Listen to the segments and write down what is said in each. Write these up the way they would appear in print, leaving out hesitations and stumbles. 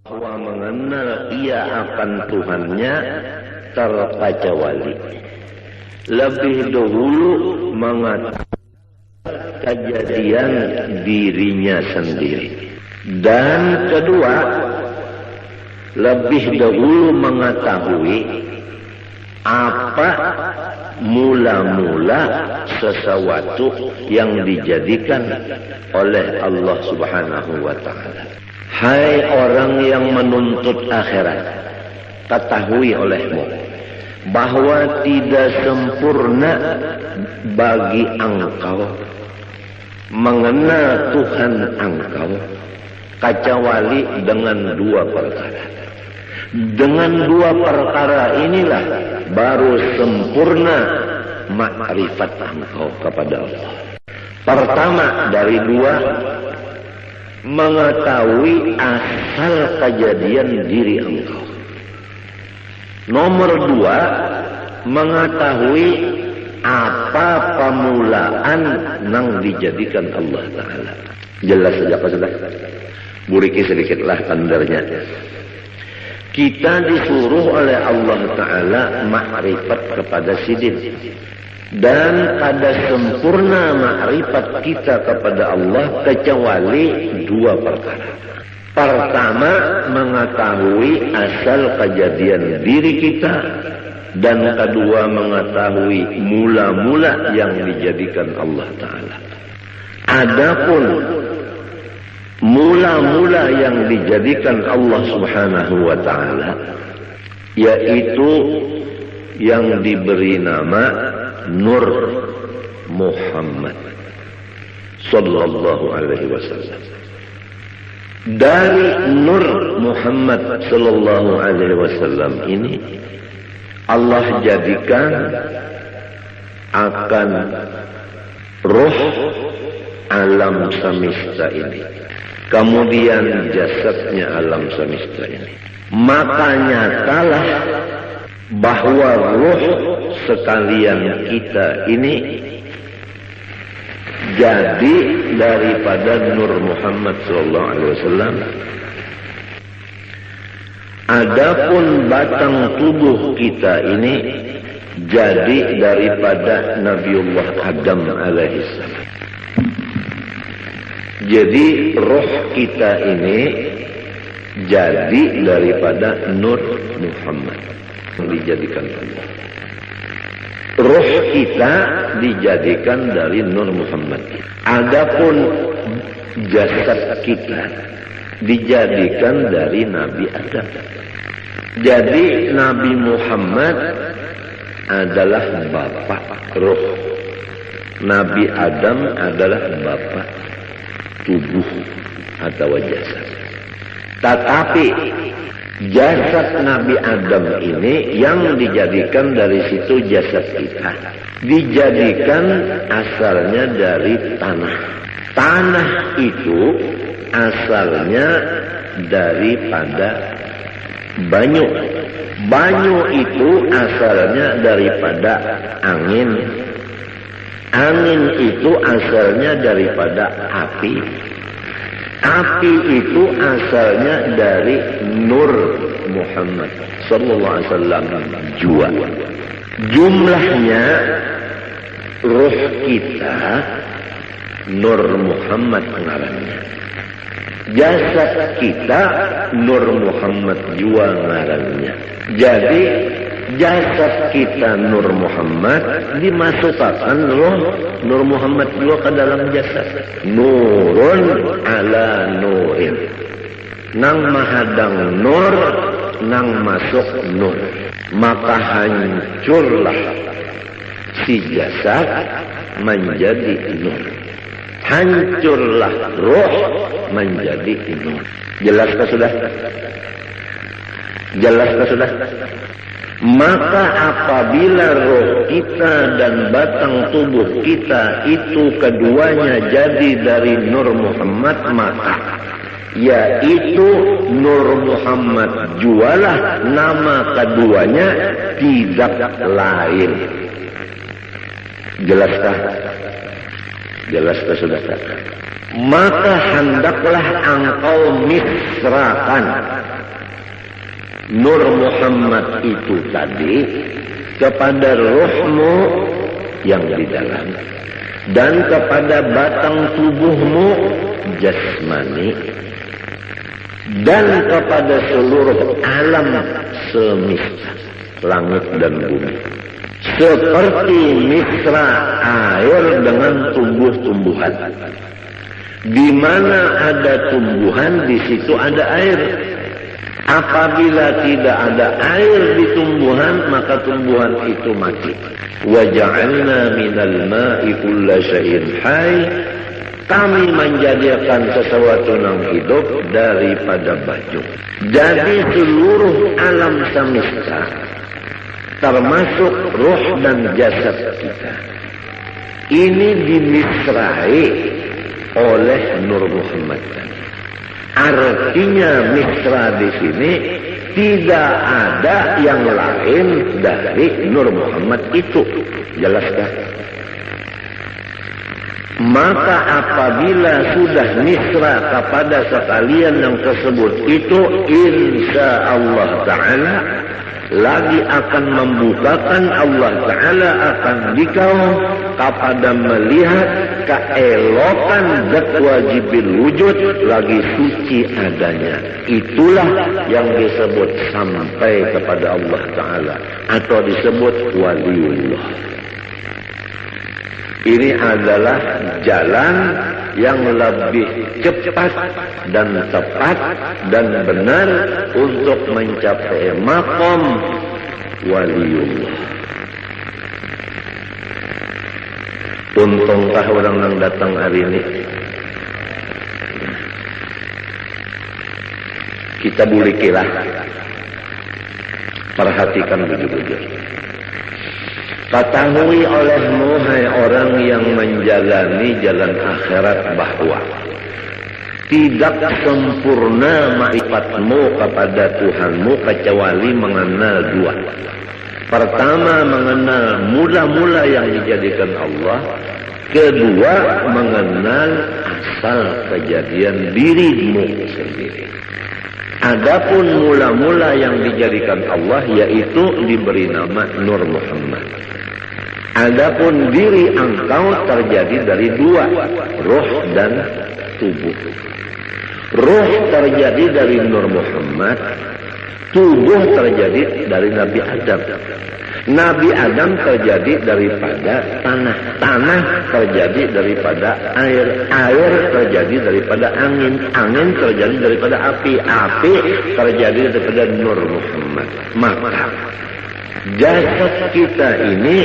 bahwa mengenal ia akan Tuhannya terkecuali. Lebih dahulu mengatakan kejadian dirinya sendiri. Dan kedua, lebih dahulu mengetahui apa mula-mula sesuatu yang dijadikan oleh Allah Subhanahu wa ta'ala. Hai orang yang menuntut akhirat, ketahui olehmu bahwa tidak sempurna bagi engkau mengenal Tuhan engkau kecuali dengan dua perkara. Dengan dua perkara inilah baru sempurna makrifat engkau kepada Allah. Pertama dari dua, mengetahui asal kejadian diri engkau. Nomor dua, mengetahui apa permulaan yang dijadikan Allah Ta'ala. Jelas saja apa sudah? Buriki sedikitlah tandarnya. Kita disuruh oleh Allah Ta'ala makrifat kepada sidin. Dan ada sempurna makrifat kita kepada Allah kecuali dua perkara. Pertama, mengetahui asal kejadian diri kita. Dan kedua, mengetahui mula-mula yang dijadikan Allah Ta'ala. Adapun mula-mula yang dijadikan Allah Subhanahu wa ta'ala, yaitu yang diberi nama Nur Muhammad sallallahu alaihi wasallam. Dari Nur Muhammad sallallahu alaihi wasallam ini Allah jadikan akan roh alam semesta ini, kemudian jasadnya alam semesta ini. Maka nyatalah bahwa roh sekalian kita ini jadi daripada Nur Muhammad sallallahu alaihi wasallam. Adapun batang tubuh kita ini jadi daripada Nabiullah Adam alaihissalam. Jadi roh kita ini jadi daripada Nur Muhammad yang dijadikan Allah. Roh kita dijadikan dari Nur Muhammad. Adapun jasad kita dijadikan dari Nabi Adam. Jadi Nabi Muhammad adalah bapak roh. Nabi Adam adalah bapak tubuh atau jasad. Tetapi jasad Nabi Adam ini yang dijadikan dari situ jasad kita, dijadikan asalnya dari tanah. Tanah itu asalnya daripada banyu. Banyu itu asalnya daripada angin. Angin itu asalnya daripada api. Api itu asalnya dari Nur Muhammad sallallahu alaihi wasallam jua. Jumlahnya roh kita Nur Muhammad ngarannya. Jasad kita Nur Muhammad jua ngarannya. Jadi jasad kita Nur Muhammad dimasukkan roh Nur Muhammad juga ke dalam jasad. Nurun ala nurin. Nang mahadang nur, nang masuk nur. Maka hancurlah si jasad menjadi nur. Hancurlah roh menjadi nur. Jelaskah sudah? Jelaskah sudah? Maka apabila roh kita dan batang tubuh kita itu keduanya jadi dari Nur Muhammad, maka yaitu Nur Muhammad jualah nama keduanya, tidak lain. Jelaskah? Jelaskah sudah? Maka hendaklah engkau misrakan Nur Muhammad itu tadi kepada ruhmu yang di dalam dan kepada batang tubuhmu jasmani dan kepada seluruh alam semesta langit dan bumi, seperti misra air dengan tumbuh-tumbuhan. Di mana ada tumbuhan, di situ ada air. Apabila tidak ada air di tumbuhan, maka tumbuhan itu mati. Wa ja'alna minal ma'i kulla syai'in hayy. Kami menjadikan sesuatu yang hidup daripada baju. Jadi seluruh alam semesta, termasuk ruh dan jasad kita, ini dimisrai oleh Nur Muhammad. Artinya misra di sini tidak ada yang lain dari Nur Muhammad itu. Jelaskan. Maka apabila sudah misra kepada sekalian yang tersebut itu, insya Allah Ta'ala lagi akan membukakan Allah Ta'ala akan dikau kepada melihat keelokan zat wajibil wujud lagi suci adanya. Itulah yang disebut sampai kepada Allah Ta'ala atau disebut waliullah. Ini adalah jalan yang lebih cepat dan tepat dan benar untuk mencapai maqam waliullah. Untungkah orang yang datang hari ini? Kita bulikilah. Perhatikan bujur-bujur. Ketahui olehmu, hai orang yang menjalani jalan akhirat, bahwa tidak sempurna ma'rifatmu kepada Tuhanmu kecuali mengenal dua. Pertama, mengenal mula-mula yang dijadikan Allah. Kedua, mengenal asal kejadian dirimu sendiri. Adapun mula-mula yang dijadikan Allah yaitu diberi nama Nur Muhammad. Adapun diri engkau terjadi dari dua, ruh dan tubuh. Ruh terjadi dari Nur Muhammad, tubuh terjadi dari Nabi Adam. Nabi Adam terjadi daripada tanah, tanah terjadi daripada air, air terjadi daripada angin, angin terjadi daripada api, api terjadi daripada Nur Muhammad. Maka jasad kita ini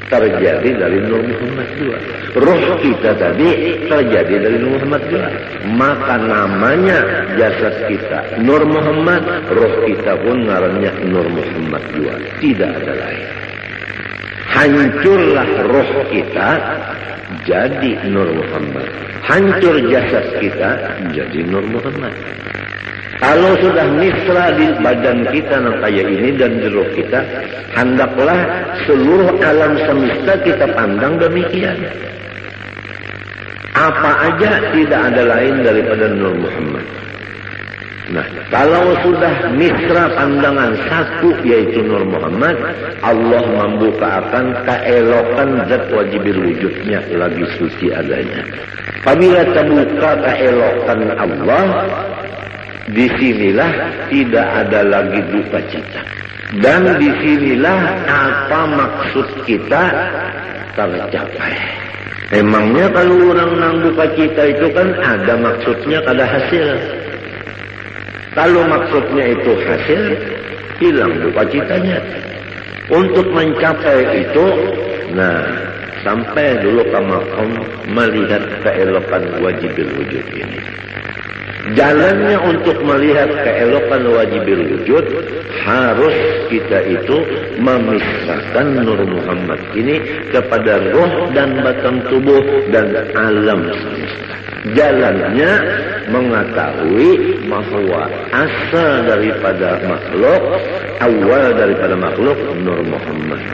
terjadi dari Nur Muhammad juga. Ruh kita tadi terjadi dari Nur Muhammad juga. Maka namanya jasad kita Nur Muhammad, ruh kita pun ngarannya Nur Muhammad juga. Tidak ada lain. Hancurlah ruh kita jadi Nur Muhammad. Hancur jasad kita jadi Nur Muhammad. Kalau sudah misra di badan kita yang kayak ini dan di ruh kita, hendaklah seluruh alam semesta kita pandang demikian. Apa aja tidak ada lain daripada Nur Muhammad. Nah, kalau sudah misra pandangan satu yaitu Nur Muhammad, Allah membukakan keelokan zat wajibil wujudnya lagi suci adanya. Apabila terbuka keelokan Allah, disinilah tidak ada lagi duka cita. Dan disinilah apa maksud kita tercapai. Emangnya kalau orang nang duka cita itu kan ada maksudnya, ada hasil. Kalau maksudnya itu hasil, hilang duka citanya. Untuk mencapai itu, nah, sampai dulu ke maqam melihat keelokan wajibil wujud ini. Jalannya untuk melihat keelokan wajibil wujud, harus kita itu memisahkan Nur Muhammad ini kepada roh dan batang tubuh dan alam semesta. Jalannya mengetahui bahwa asal daripada makhluk, awal daripada makhluk Nur Muhammad.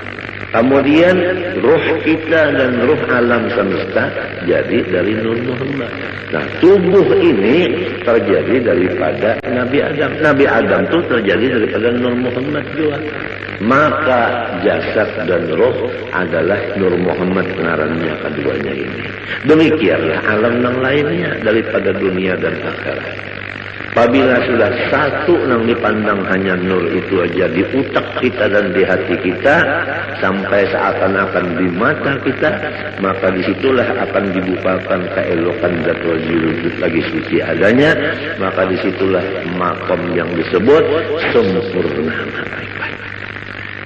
Kemudian ruh kita dan ruh alam semesta jadi dari Nur Muhammad. Nah, tubuh ini terjadi daripada Nabi Adam. Nabi Adam itu terjadi daripada Nur Muhammad juga. Maka jasad dan roh adalah Nur Muhammad ngarannya keduanya ini. Demikianlah alam yang lainnya daripada dunia dan akhirat. Apabila sudah satu yang dipandang hanya nur itu aja di utak kita dan di hati kita, sampai seakan-akan di mata kita, maka disitulah akan dibukakan keelokan zat wujud lagi suci adanya, maka disitulah makom yang disebut sempurna makrifat.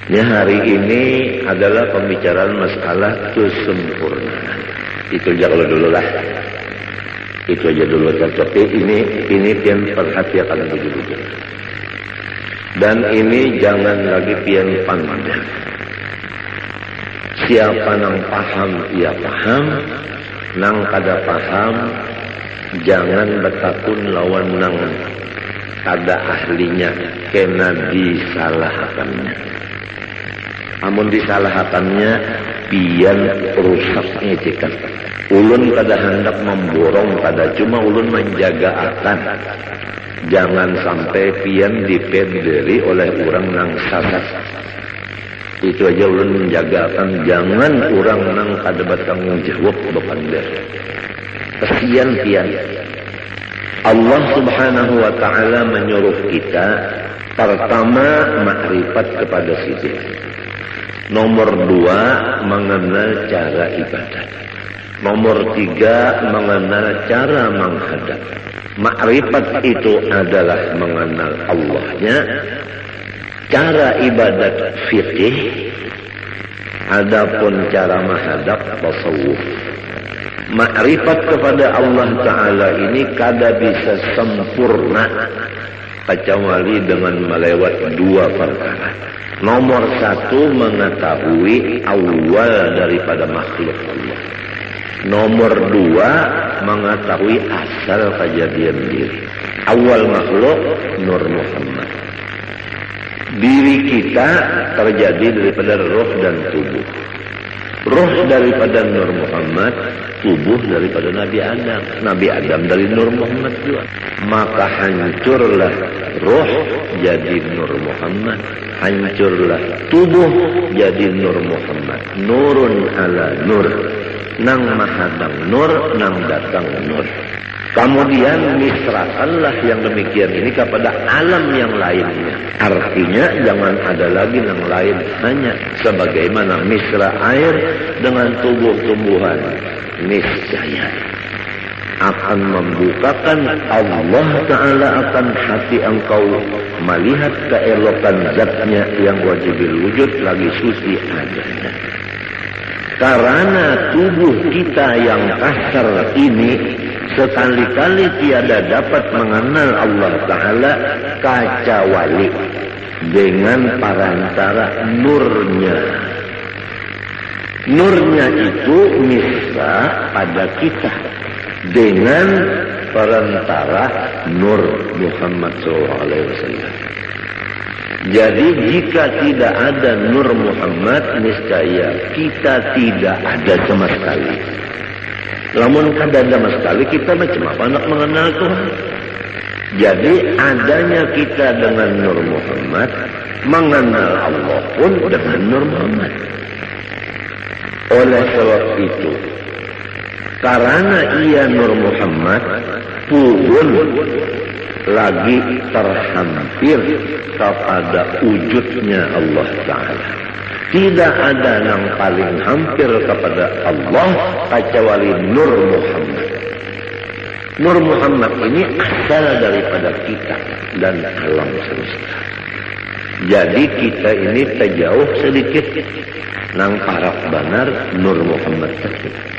Ya, hari ini adalah pembicaraan masalah kesempurnaan. Itu aja kalau dulu lah. Itu aja dulu, tapi ini pian perhatikan begitu. Dan ini jangan lagi pian pandang. Siapa nang paham ia paham, nang kada paham jangan bertakun lawan nang kada ahlinya, kena disalahkannya. Amun disalahkannya pian rusaknya cekan. Ulun kada hendak memborong, kada cuma ulun menjaga akan jangan sampai pian dipederi oleh orang nang salah. Itu aja ulun menjaga akan jangan orang nang kada bertanggung jawab bepandai. Kesian pian. Allah Subhanahu wa taala menyuruh kita pertama makrifat kepada sisi. Nomor 2 mengenal cara ibadat. Nomor 3 mengenal cara menghadap. Makrifat itu adalah mengenal Allahnya. Cara ibadat fikih. Adapun cara menghadap tasawuf. Makrifat kepada Allah Ta'ala ini kada bisa sempurna kecuali dengan melewat 2 perkara. Nomor 1 mengetahui awal daripada makhluk Allah. Nomor 2 mengetahui asal kejadian diri. Awal makhluk Nur Muhammad. Diri kita terjadi daripada roh dan tubuh. Roh daripada Nur Muhammad, tubuh daripada Nabi Adam. Nabi Adam dari Nur Muhammad juga. Maka hancurlah roh jadi Nur Muhammad. Hancurlah tubuh jadi Nur Muhammad. Nurun ala nur. Nang mahadang nur, nang datang nur. Kemudian misrakanlah yang demikian ini kepada alam yang lainnya. Artinya jangan ada lagi yang lain, hanya sebagaimana misra air dengan tubuh-tumbuhan. Niscaya akan membukakan Allah Ta'ala akan hati engkau melihat keelokan zatnya yang wajibil wujud lagi suci adanya. Karena tubuh kita yang kasar ini sekali-kali tiada dapat mengenal Allah Ta'ala kecuali dengan perantara nurnya. Nurnya itu misra pada kita dengan perantara Nur Muhammad SAW. Jadi jika tidak ada Nur Muhammad, niscaya kita tidak ada sama sekali. Namun kada ada sama sekali, kita macam apa nak mengenal Tuhan? Jadi adanya kita dengan Nur Muhammad, mengenal Allah pun dengan Nur Muhammad. Oleh sebab itu, karena ia Nur Muhammad pun lagi terhampir kepada wujudnya Allah Ta'ala. Tidak ada yang paling hampir kepada Allah kecuali Nur Muhammad. Nur Muhammad ini asal daripada kita dan alam semesta. Jadi kita ini terjauh sedikit nang parak benar Nur Muhammad tersebut.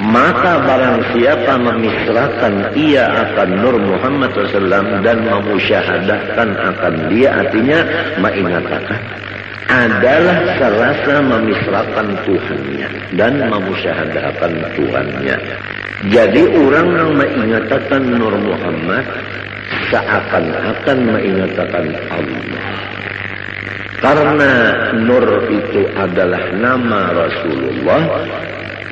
Maka barang siapa memisrakan ia akan Nur Muhammad SAW dan memusyahadahkan akan dia, artinya mengatakan adalah serasa memisrakan Tuhannya dan memusyahadahkan Tuhannya. Jadi orang yang mengatakan Nur Muhammad seakan-akan mengatakan Allah. Karena Nur itu adalah nama Rasulullah,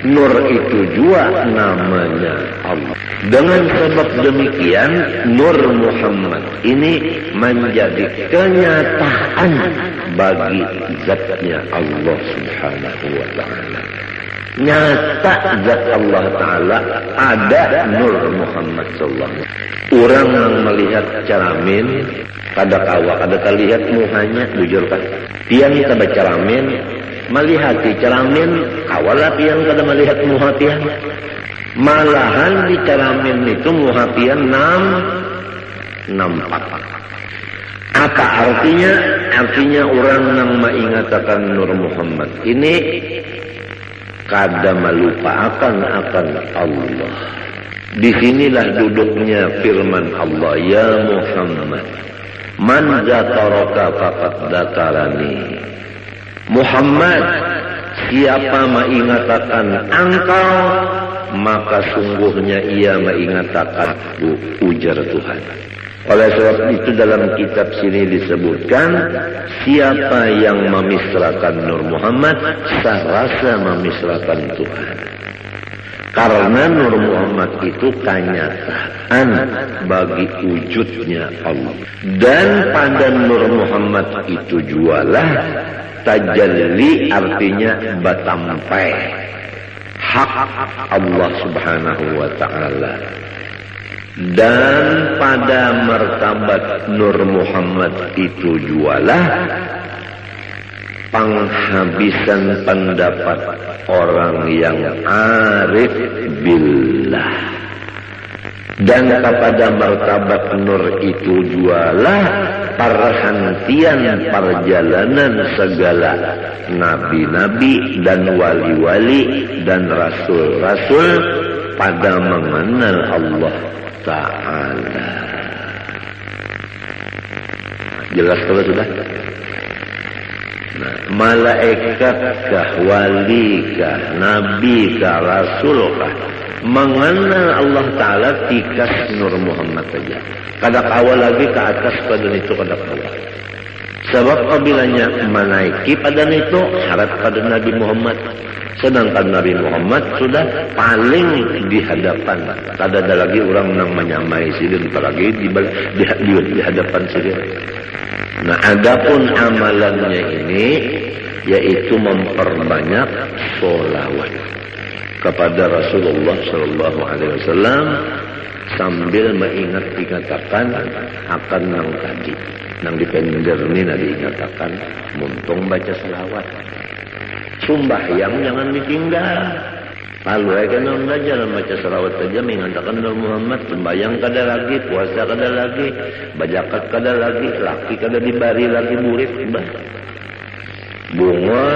Nur itu juga namanya Allah. Dengan sebab demikian, Nur Muhammad ini menjadi kenyataan bagi zatnya Allah Subhanahu wa Ta'ala. Nyata zat Allah Ta'ala ada Nur Muhammad sallallahu. Orang yang melihat Caramin, kada kawa, kada terlihat muhanya, bujur kan? Pian kada Caramin, melihat di Caramin, kawalah pian kada melihat muha pian. Malahan di Caramin itu muha pian nampak. Apa artinya? Artinya orang yang mengingatkan Nur Muhammad ini kada melupakan akan Allah. Disinilah duduknya firman Allah, ya Muhammad, man zakaraka faqad zakarani. Muhammad, siapa mengingatkan engkau, maka sungguhnya ia mengingatkan aku, ujar Tuhan. Oleh sebab itu dalam kitab sini disebutkan, siapa yang memisrakan Nur Muhammad, serasa memisrakan Tuhan. Karena Nur Muhammad itu kenyataan bagi wujudnya Allah. Dan pada Nur Muhammad itu jualah tajalli, artinya batampai hak Allah Subhanahu wa Ta'ala. Dan pada martabat Nur Muhammad itu jualah penghabisan pendapat orang yang arif billah. Dan kepada martabat Nur itu jualah perhentian perjalanan segala nabi-nabi dan wali-wali dan rasul-rasul pada mengenal Allah Ta'ala. Jelas kalau sudah? Nah, malaikatkah, walikah, nabikah, rasulkah, mengenal Allah Ta'ala tikas Nur Muhammad saja. Kada kawal lagi ke atas pada itu, kada kawal. Sebab apabila menaiki pada itu syarat pada Nabi Muhammad. Sedangkan Nabi Muhammad sudah paling di hadapan. Kada ada lagi orang yang menyamai sini, apalagi di hadapan sini. Nah, adapun amalannya ini yaitu memperbanyak sholawat kepada Rasulullah Sallallahu Alaihi Wasallam sambil dikatakan akan nang tadi, nang dipender ini diingatakan muntung baca selawat. Sumbahyang jangan ditinggal. Lalu aja nang belajar baca selawat saja mengatakan Nur Muhammad. Sembahyang kada lagi, puasa kada lagi, bajakat kada lagi, laki kada dibari lagi murid, bunga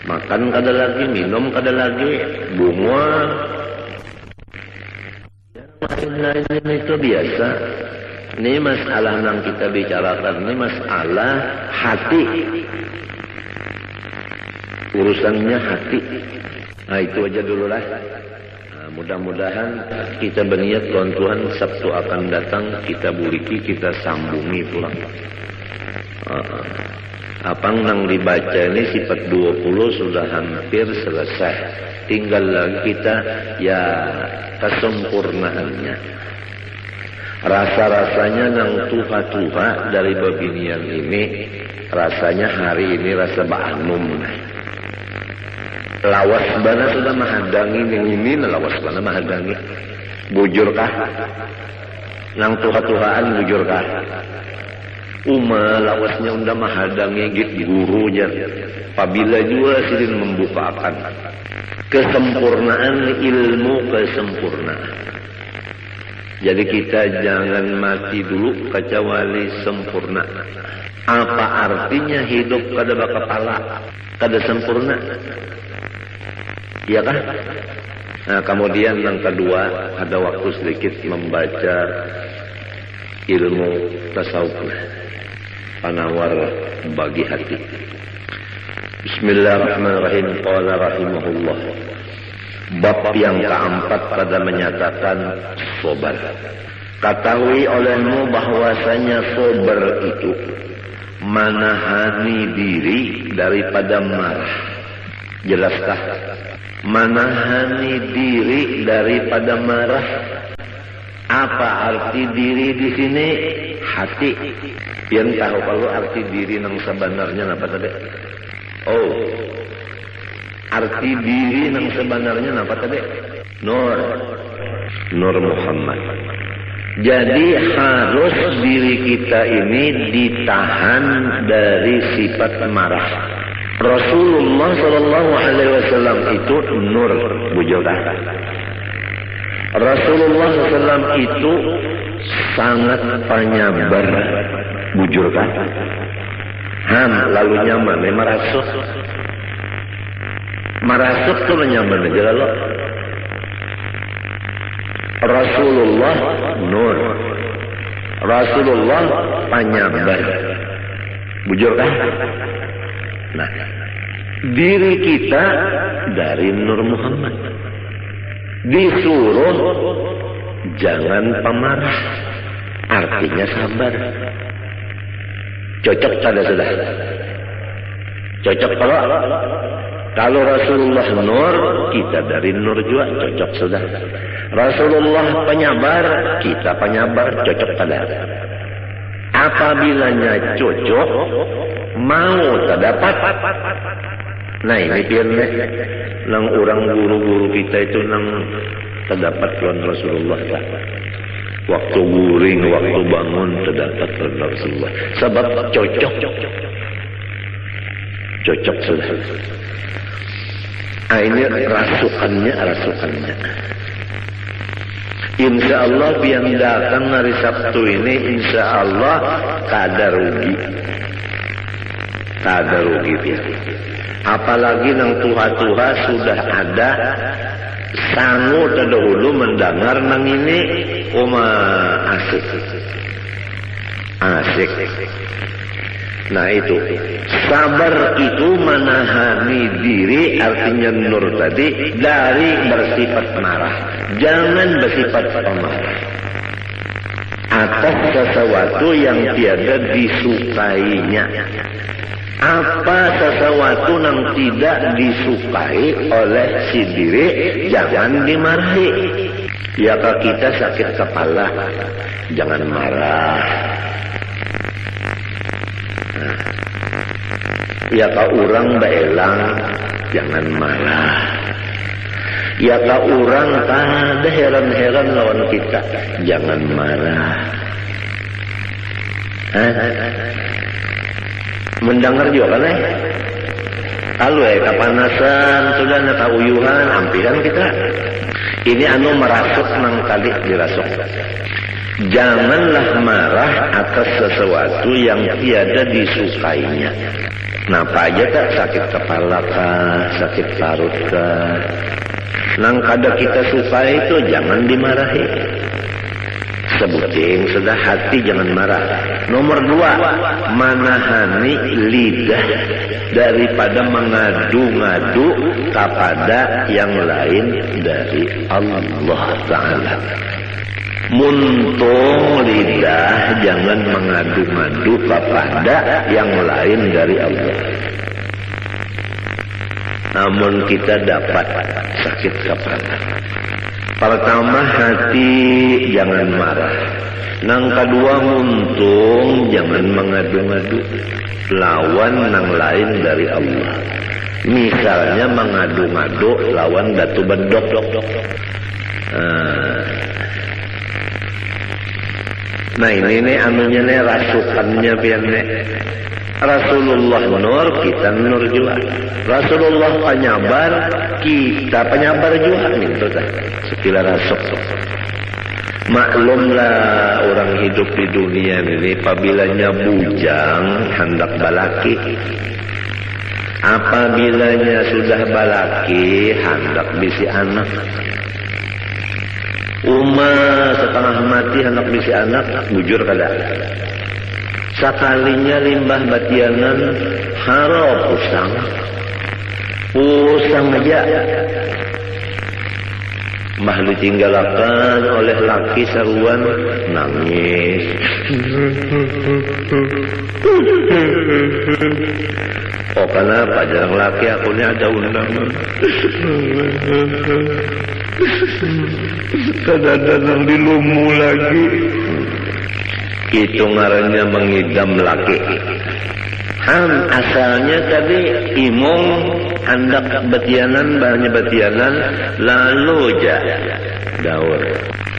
makan kada lagi, minum kada lagi, bunga lain-lain itu biasa. Ini masalah yang kita bicarakan, ini masalah hati. Urusannya hati. Nah, itu aja dulu lah. Nah, mudah-mudahan kita berniat Tuhan Sabtu akan datang, kita buriki, kita sambungi pulang. Apa yang dibaca ini sifat 20 sudah hampir selesai. Tinggal lagi kita ya kesempurnaannya. Rasa-rasanya nang tuha-tuha dari babinian ini, rasanya hari ini rasa ba'anum. Lawas bana sudah mahadangi yang ini, lawas bana mahadangi. Bujurkah? Nang tuha-tuhaan bujurkah? Lawasnya unda mahadangi git guru jar. Apabila juga silin membukakan kesempurnaan ilmu, kesempurnaan. Jadi kita jangan mati dulu kecuali sempurna. Apa artinya hidup kada bakapala, kada sempurna? Iya kan? Nah, kemudian yang kedua, ada waktu sedikit membaca ilmu tasawuf, penawar bagi hati. Bismillahirrahmanirrahim. Qala rahimahullah. Bab yang keempat pada menyatakan sobar. Ketahui olehmu bahwasanya sabar itu menahani diri daripada marah. Jelaskah? Menahani diri daripada marah. Apa arti diri di sini? Hati. Yang tahu kalau arti diri yang sebenarnya apa tadi? Oh, arti diri yang sebenarnya apa tadi? Nur. Nur Muhammad. Jadi harus diri kita ini ditahan dari sifat marah. Rasulullah Shallallahu Alaihi Wasallam itu nur, bujokan. Rasulullah SAW itu sangat penyabar, bujurkan. Lalu nyaman, marasuk tuh nyaman aja lalu. Rasulullah nur, Rasulullah penyabar, bujurkan. Nah, diri kita dari Nur Muhammad. Disuruh jangan pemarah, artinya sabar. Cocok pada sudah. Cocok kalau Rasulullah nur, kita dari nur juga cocok sudah. Rasulullah penyabar, kita penyabar, cocok pada. Apabila cocok, mau terdapat. Nah ini piannya, nang orang guru-guru kita itu nang terdapat lawan Rasulullah tak. Waktu guring, waktu bangun terdapat lawan Rasulullah. Sebab cocok sudah. Ini rasukannya. Insya Allah yang datang hari Sabtu ini, insya Allah kada rugi dia. Apalagi nang tuha-tuha sudah ada sanggup terdahulu mendengar nang ini, asik. Nah itu sabar itu menahani diri, artinya nur tadi, dari bersifat marah. Jangan bersifat pemarah atas sesuatu yang tiada disukainya. Apa sesuatu yang tidak disukai oleh si diri, jangan dimarahi. Ya kalau kita sakit kepala, jangan marah. Ya kalau orang beelang, jangan marah. Ya kalau orang ada heran-heran lawan kita, jangan marah. Mendengar juga kan kalau kepanasan sudah natauyuhan ampiran kita ini merasuk nang kali dirasuk. Janganlah marah atas sesuatu yang tiada disukainya. Napa aja tak, sakit kepala kah, sakit parut kah, nang kada kita suka itu jangan dimarahi. Sebutin sudah hati jangan marah. Nomor 2, menahani lidah daripada mengadu-ngadu kepada yang lain dari Allah Ta'ala. Muntung lidah jangan mengadu-ngadu kepada yang lain dari Allah. Namun kita dapat sakit kepala. Pertama, hati jangan marah. Nang kedua, muntung jangan mengadu-ngadu lawan nang lain dari Allah. Misalnya mengadu-ngadu lawan datu bedok. Nah ini anunya nih, rasukannya biarnya. Rasulullah nur, kita nur juga. Rasulullah penyabar, kita penyabar juga. Itu dah sekila rasuk. Maklumlah orang hidup di dunia ini, apabila bujang hendak balaki, apabila sudah balaki hendak bisi anak. Setengah mati hendak bisi anak, bujur kada. Sekalinya limbah batianan harap pusang aja. mah ditinggalakan oleh laki saruan nangis. Oh kenapa jarang laki aku ini ada undangan. Kadang-kadang di lumu lagi. Itu ngarannya mengidam laki. Asalnya tadi imong hendak betianan, bahannya betianan, lalu daur.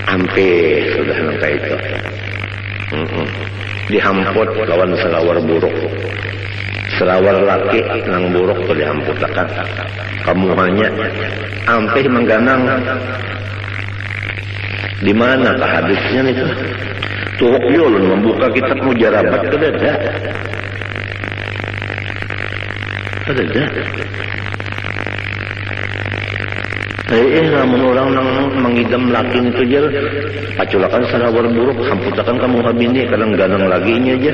Hampir sudah sampai itu. Dihamput lawan selawar buruk. Selawar laki nang buruk tuh dihamputakan. Kamu hanya hampir mengganang. Di mana hadisnya itu? Tuhuk yulun membuka kitab mujarabat ke dada. Ada. Namun orang nang mengidam laki itu aja, paculakan salawar buruk, hamputakan kamu habini, kadang ganang lagi ini aja.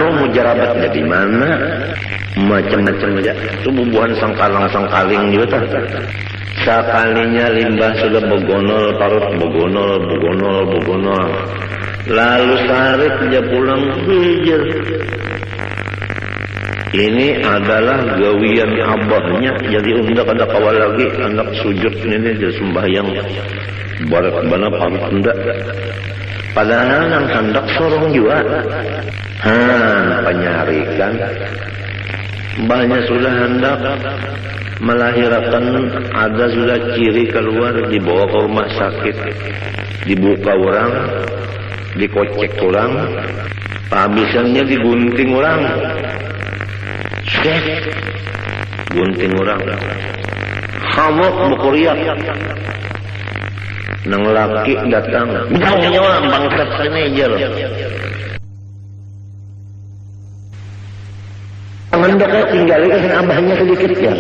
Mujarabat dari mana? Macam-macam aja. Itu bubuhan sangkaling juga tak. Sekalinya limbah sudah begonol, parut begonol. Lalu sarit dia pulang hijau. Ini adalah gawian abahnya. Jadi undak ada kawal lagi anak sujud ini dia sembahyang barat bana parut undak. Padahal nang hendak sorong juga. Penyarikan. Banyak sudah hendak melahirkan, ada sudah ciri keluar, dibawa ke rumah sakit, dibuka orang, dikocek orang, habisannya digunting orang. Gunting orang hamok bukuriak nang laki datang nyawa bangsat senejer mendeknya tinggal ke abahnya sedikit ya.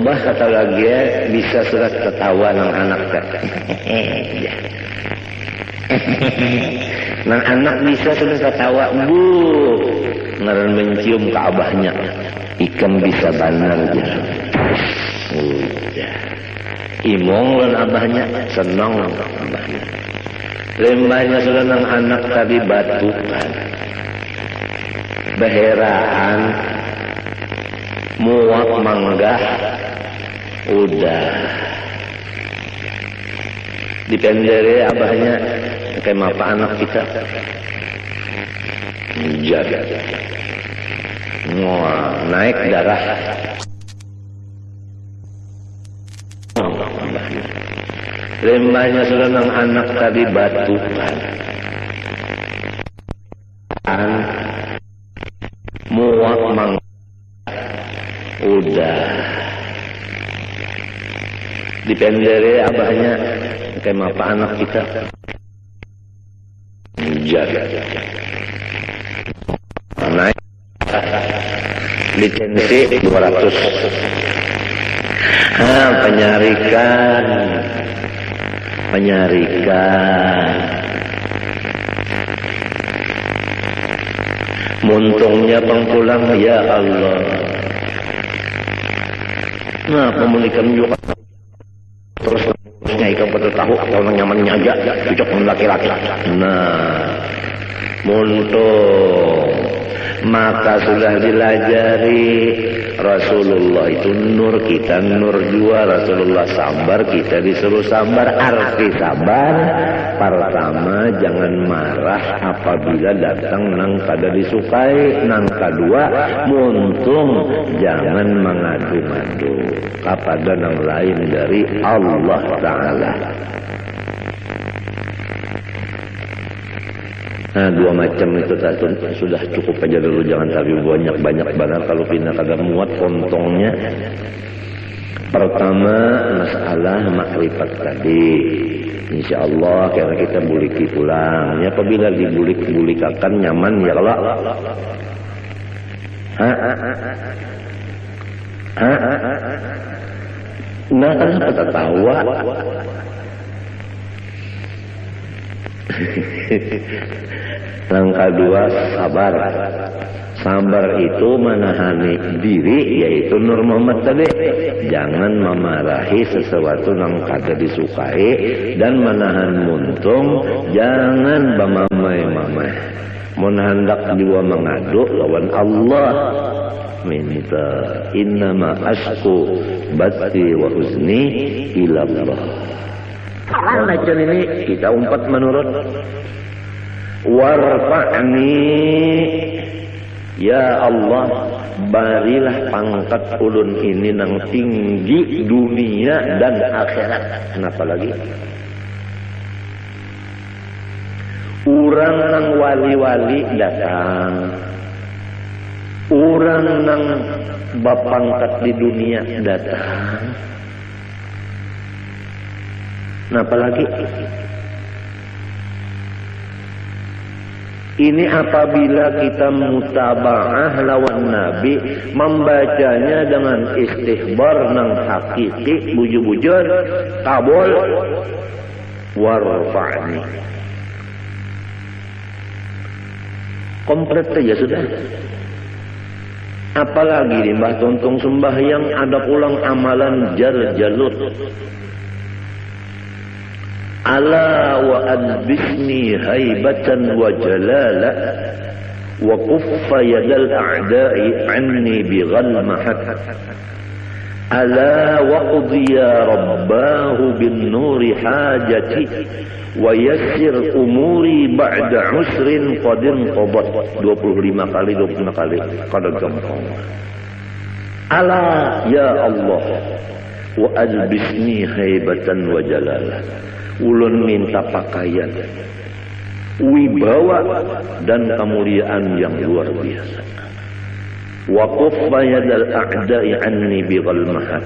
Bah kata lagi bisa surat ketawa nang anak teh. Nang anak bisa sudah ketawa bu ngaran mencium ke abahnya. Ikam bisa banar aja. Udah. Imong lan abahnya senang abahnya. Lembahnya sudah nang anak tadi batukan. Beheraan muak manggah udah dipendere abahnya kayak apa anak kita jaga naik darah lembahnya sudah nang anak tadi batukan muak manggah udah dipendere abahnya kayak apa anak kita jaga naik lisensi 200 penyarikan muntungnya pengpulang ya Allah. Nah, pemulikan juga terusnya ikan pada tahu kalau nyamannya aja cocok dengan laki-laki. Nah, muntung maka sudah dilajari Rasulullah itu nur, kita nur juga. Rasulullah sabar, kita disuruh sabar. Arti sabar pertama jangan marah apabila datang nang kada disukai. Nang kedua muntung jangan mengadu-madu kepada nang lain dari Allah Ta'ala. Nah, dua macam itu sudah cukup aja dulu, jangan terlalu banyak banget kalau pindah kagak muat kontongnya. Pertama masalah makrifat tadi, insya Allah karena kita buliki pulang. Ya apabila dibulik-bulikakan nyaman ya kalau nah kenapa tertawa? Langkah dua, sabar. Sabar itu menahani diri, yaitu Nur Muhammad tadi. Jangan memarahi sesuatu yang kada disukai dan menahan muntung. Jangan bamamai-mamai. Mun hendak jiwa mengadu lawan Allah. Minta innama asku bati wa huzni ila Allah. Macam ini kita umpat menurut warfa'ni ya Allah, barilah pangkat ulun ini nang tinggi dunia dan akhirat. Kenapa lagi? Urang nang wali-wali datang, urang nang bapangkat di dunia datang. Kenapa lagi? Ini apabila kita mutaba'ah lawan Nabi, membacanya dengan istihbar nang hakiki, bujur-bujur, kabul, warfa'ni. Komplit saja sudah. Apalagi di Mbah Tuntung sembahyang ada pulang amalan jar-jalut. Ala wa adbisni haibatan wa jalala wa kuffa yadal a'da'i anni bighalmahat. Ala wa qudhiya rabbahu bin nuri hajati wa yassir umuri ba'da usrin qadin qabat. 25 kali kada gampang. Ala ya Allah wa adbisni haibatan wa jalala. Ulun minta pakaian, wibawa dan kemuliaan yang luar biasa. Wa kuffa yadal a'da'i anni bighalmahat.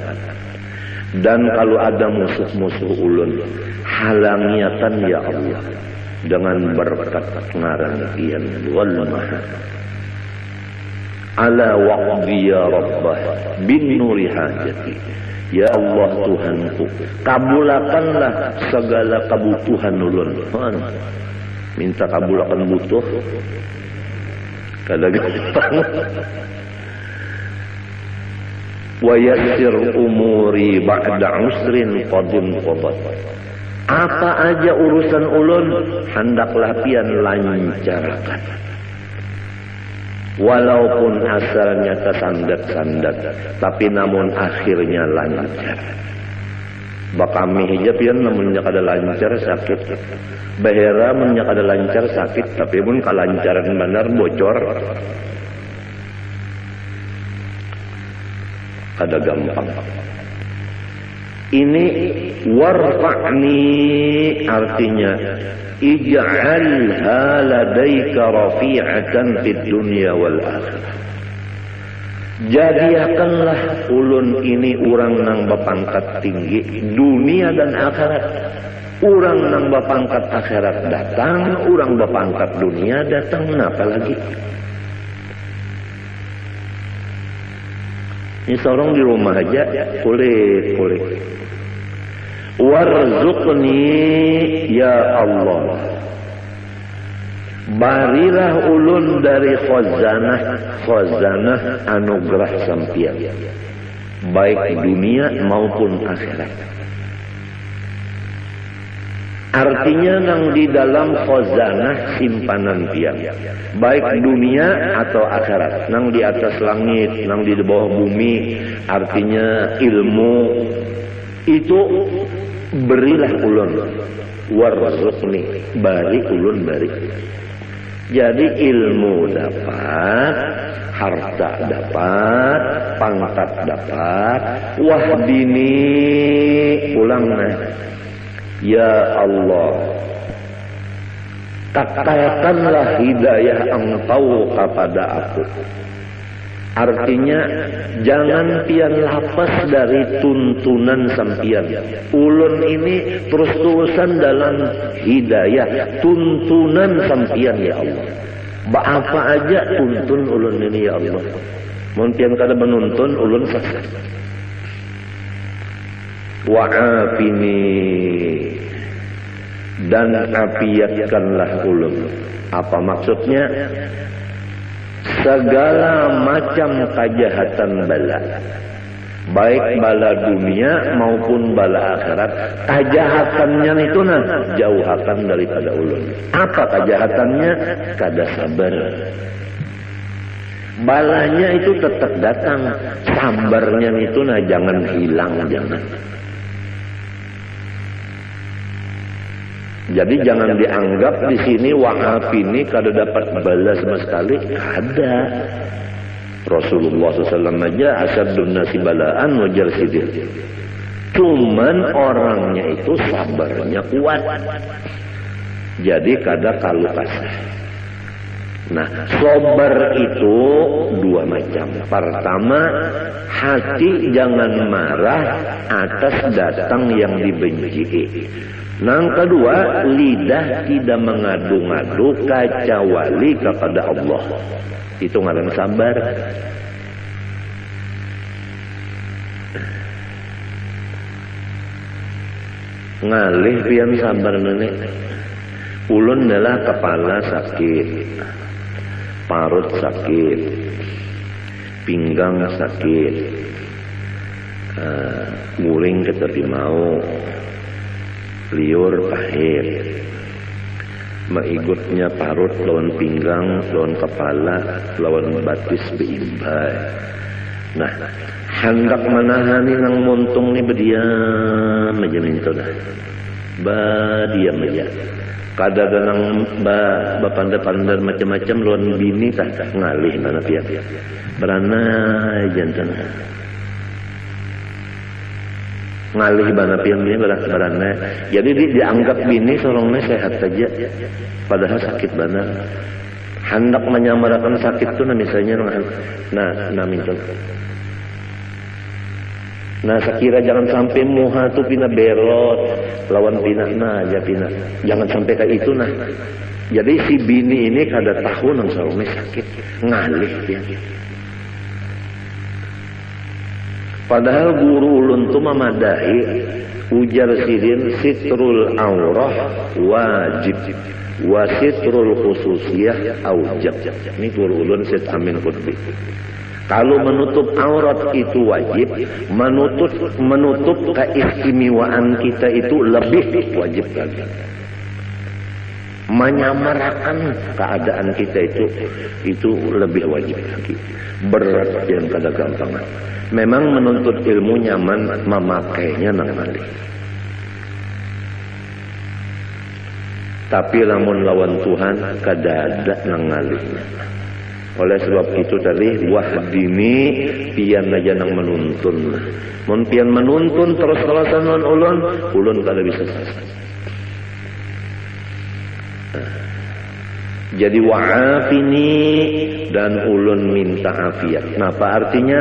Dan kalau ada musuh-musuh ulun, halangiatan ya Allah dengan berkat ngarangian ghalmahat. Ala waqdi ya rabbah bin nuri hajati. Ya Allah Tuhanku, kabulakanlah segala kebutuhan ulun. Minta kabulakan butuh, kada gampang. Wa yassir umuri ba'da usrin qadim qabat. Apa aja urusan ulun hendaklah pian lancarkan. Walaupun asalnya tersandat-sandat, tapi namun akhirnya lancar. Bakami hijab ya namunnya kada lancar sakit. Bahera munnya kada lancar sakit, tapi pun kalancaran benar bocor. Kada gampang. Ini warfa'ni artinya ij'alha ladaika rafi'atan fid dunya wal akhirah. Jadikanlah ulun ini urang nang bapangkat tinggi dunia dan akhirat. Urang nang bapangkat akhirat datang, urang bapangkat dunia datang, apa lagi? Ini seorang di rumah aja kulit. Warzuqni ya Allah, barilah ulun dari khazanah anugerah sampian, baik dunia maupun akhirat. Artinya nang di dalam khazanah simpanan pian, baik dunia atau akhirat, nang di atas langit, nang di bawah bumi, artinya ilmu itu berilah ulun. Warzuqni, bari ulun bari. Jadi ilmu dapat, harta dapat, pangkat dapat, wahdini ulangna. Ya Allah, katakanlah hidayah Engkau kepada aku. Artinya jangan pian lapas dari tuntunan sampian. Ulun ini terus-terusan dalam hidayah, tuntunan sampian ya Allah. Apa aja tuntun ulun ini ya Allah. Mun pian kada menuntun ulun sesat. Wa'afini dan afiatkanlah ulun. Apa maksudnya? Segala macam kejahatan bala, baik bala dunia maupun bala akhirat, kejahatannya itu jauhakan daripada ulun. Apa kejahatannya? Kada sabar. Balanya itu tetap datang, sabarnya itu jangan hilang, jangan. Jadi jangan dianggap di sini wahab ini kada dapat bala sama sekali. Ada. Rasulullah SAW aja asyadun nasi balaan wajar sidir. Cuman orangnya itu sabarnya kuat. Jadi kada kalu kasah. Nah, sabar itu dua macam. Pertama, hati jangan marah atas datang yang dibenci. Yang kedua, lidah tidak mengadu-ngadu kecuali kepada Allah. Itu ngaran sabar. Ngalih pian sabar nenek. Ulun adalah kepala sakit, parut sakit, pinggang sakit, guling ketepi mau, liur pahit, maigutnya parut lawan pinggang, lawan kepala, lawan batis beimbai. Nah, hendak menahani nang montung ni berdiam aja minta dah. Diam aja. Kadang-kadang bapanda-panda macam-macam lawan bini tak ngalih mana pihak. Berana jantan. Ngalih bana pian bini berana. Jadi dianggap bini sorongnya sehat saja, padahal sakit bana. Hendak menyamarakan sakit tu misalnya minta. Nah, sekira jangan sampai muha tu pina berot lawan pina aja pina. Jangan sampai kayak itu nah. Jadi si bini ini kada tahu nang sarungnya sakit, ngalih dia. Padahal guru ulun tu memadahi ujar sidin sitrul aurah wajib wa sitrul khususiyah aujab. Ini guru ulun Syed Amin Qutbi. Kalau menutup aurat itu wajib, menutup keistimewaan kita itu lebih wajib lagi. Menyamarkan keadaan kita itu lebih wajib lagi. Berat yang kada gampang. Memang menuntut ilmu nyaman, memakainya nang malih. Tapi lamun lawan Tuhan kada ada nang ngalihnya. Oleh sebab itu tadi wahdini pian aja nang menuntun. Mun pian menuntun terus-terusan ulun kada bisa selesai. Jadi wa'afini dan ulun minta afiat. Apa artinya?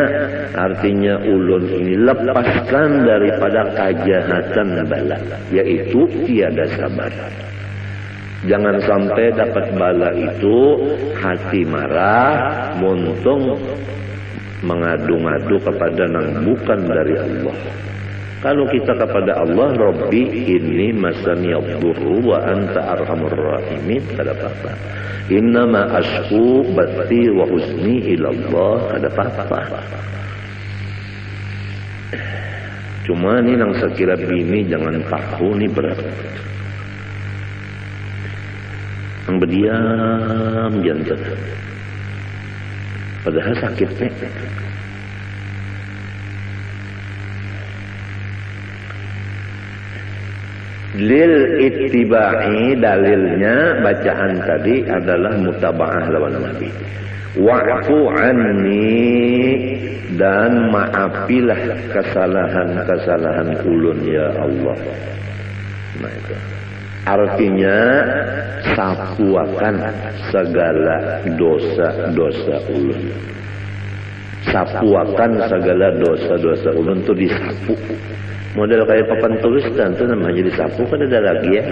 Artinya ulun ini lepaskan daripada kejahatan bala, yaitu tiada sabar. Jangan sampai dapat bala itu hati marah, muntung mengadu-ngadu kepada nang bukan dari Allah. Kalau kita kepada Allah, Rabbi inni masani yadurru wa anta arhamur rahimin, kada apa-apa. Innama ashku bati wa huzni ilallah, kada apa-apa. Cuma ni nang sekira bini jangan tahu ni berat. Yang berdiam jantan. Padahal sakitnya. Lil ittiba'i dalilnya bacaan tadi adalah mutaba'ah lawan Nabi. Wa'fu anni dan maafilah kesalahan-kesalahan ulun ya Allah. Nah itu. Artinya sapuakan segala dosa-dosa ulun. Sapuakan segala dosa-dosa ulun itu disapu. Model kayak papan tulis dan itu namanya disapu, kan ada lagi ya.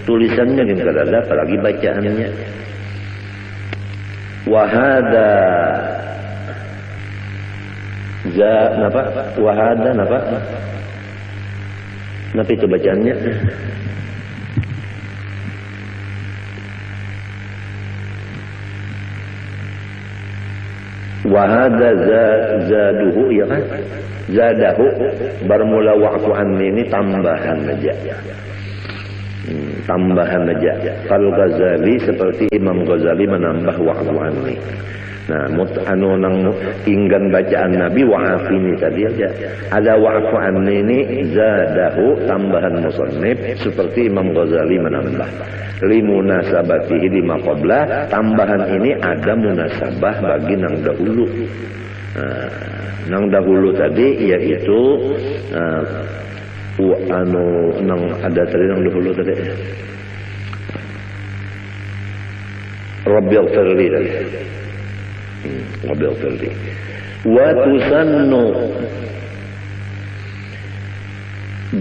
Tulisannya kan ada, apalagi bacaannya. Wahada Wahada napa itu bacaannya? Wa hadza zaduhu ya kan? Zadahu bermula wa'fu anni ini tambahan aja. Tambahan aja. Kalau Ghazali seperti Imam Ghazali menambah wa'fu anni. Nah, nang inggan bacaan Nabi wa'afini tadi aja. Ada wa'fu anni ini zadahu tambahan musannif seperti Imam Ghazali menambah. Limunasabatihi lima qabla, tambahan ini ada munasabah bagi nang dahulu. Nang dahulu tadi yaitu nang ada tadi nang dahulu tadi. Rabbi ighfirli tadi. Rabbi ighfirli. Wa tusannu